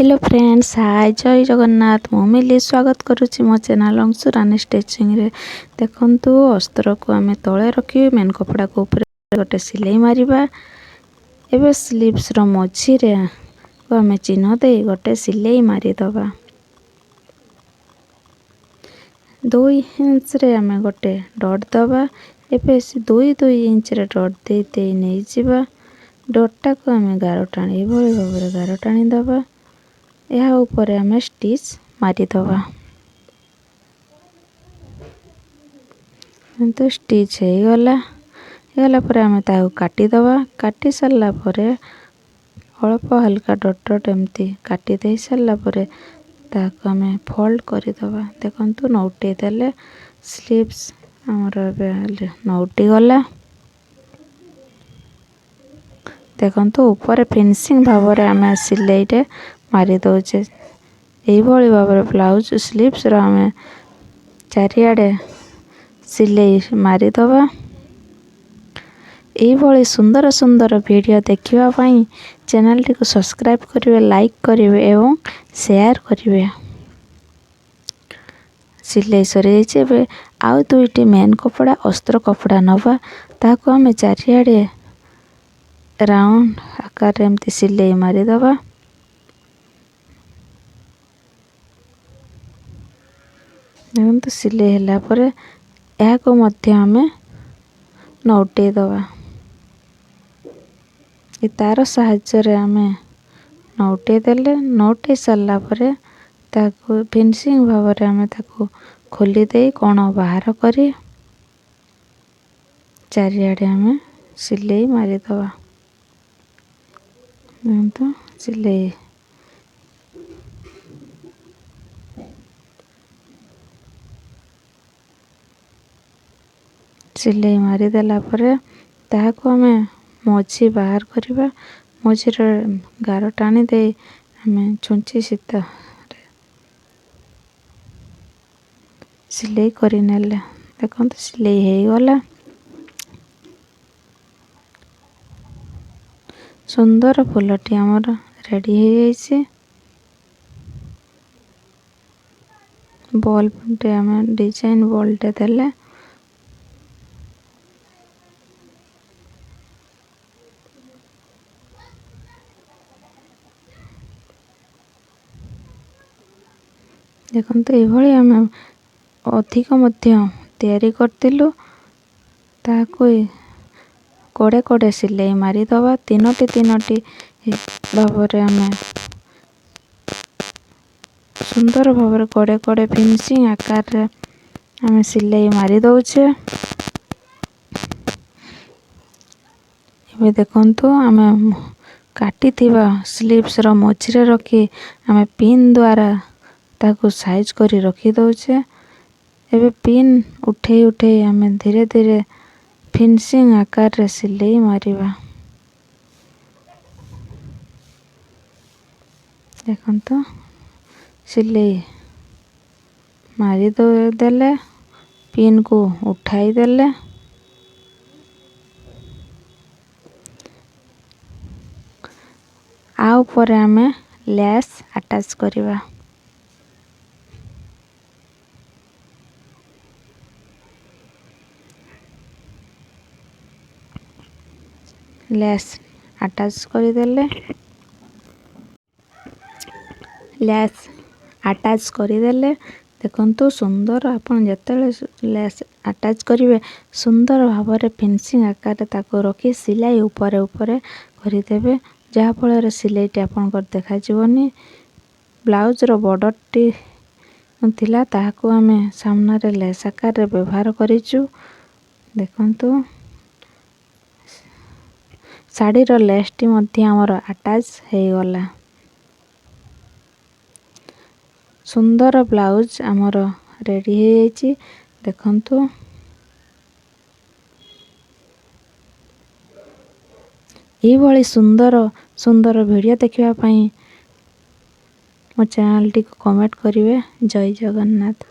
Hello friends, हाय जय जगन्नाथ। मु मिली स्वागत करुच्ची मो चैनल अंशुरानी स्टिचिंग रे। देखंतु अस्त्र को आमे तळे रखी मेन कपड़ा को ऊपर गोटे सिलाई मारिबा। एबे स्लीव्स रो मझी रे को आमे चिन्ह दे गोटे सिलाई मारी दबा। 2 इंच रे आमे गोटे डॉट दबा। एबे 2 इंच रे डॉट दे दे नै जिबा। डॉटा को आमे गारो टाणी भली भाबरे गारो टाणी दबा। यह ऊपर आमे स्टिच मारी दबा। तो स्टिच हो गला पर आमे ताऊ काटी दबा। काटी सारला परे अल्प हल्का डॉट डॉट एमती काटी दे सारला परे ताको आमे फोल्ड करी दबा। देखंतु नौटे देले स्लीव्स हमर एबे नौटी गला। देखंतु ऊपर फिनिशिंग भाबरे आमे सिलाई रे मारी दउचे। एई भली भाबरे ब्लाउज स्लीव्स रो आमे चारियाडे सिलाई मारी दबा। एई भली सुंदर सुंदर वीडियो देखिबा पई चैनल टी को सब्सक्राइब करिवे, लाइक करिवे एवं शेयर करिवे। सिलाई सरे जेबे आउ दुईटी मेन कपड़ा अस्त्र कपड़ा नबा। ताको आमे चारियाडे राउंड आकार एमती सिलाई मारी दबा। देखंतु सिलाई होला परे यह को मध्य आमे नौटे दबा। ए तार साहाय्य रे आमे नौटे देले नौटे सारला परे ताको फिनिशिंग भाबरे आमे ताको खोली दे कोण बाहर करी चारियाडे आमे सिलाई मारी दबा। देखंतु सिलाई मारी देला परे ताको आमे मझी बाहर करिबा। मझी रे गारो टाणी दे आमे छुंची सीता रे सिलाई करी नेले। देखंतु सिलाई हो गला। सुंदर फुलटी हमर रेडी हो जाइछे। बल्ब टे आमे डिजाइन बॉल टे देले देखंतु एभली आमे अधिक मध्य तैयारी करतिलु। ताको कोड़े कोड़े सिलाई मारी दबा। तीनोटी भाबरे आमे सुंदर भाबरे कोड़े कोड़े फिनिशिंग आकार रे आमे सिलाई मारी दउचे। एबे देखंतु आमे काटी थिबा स्लीव्स रो मझी रे रखी आमे पिन द्वारा ताको साइज करी रखी दउचे। एबे पिन उठे उठे आमे धीरे धीरे फिनिशिंग आकार रे सिलाई मारिबा। देखंतु सिलाई मारी देले पिन को उठाई देले आ ऊपर आमे लेस अटैच करिबा। लेस अटैच करी देले लेस अटैच करी देले देखंतु सुंदर आपण जतेले लेस अटैच करिवे सुंदर भाबरे फिनिशिंग आकार ताको रखी सिलाई ऊपर ऊपर करि देबे। जहा फल रे सिलाई टी आपण कर देखा जीवनी। ब्लाउज रो बॉर्डर टी थिला ताको आमे सामना रे लेस आकार रे व्यवहार करिचु। देखंतु साड़ी रो लेस टी मध्य हमर अटैच हे गला। सुंदर ब्लाउज हमर रेडी हो जाइछि। देखंतु एई भली सुंदर सुंदर वीडियो देखिबा पई मो चैनल टी को कमेंट करिवे। जय जगन्नाथ।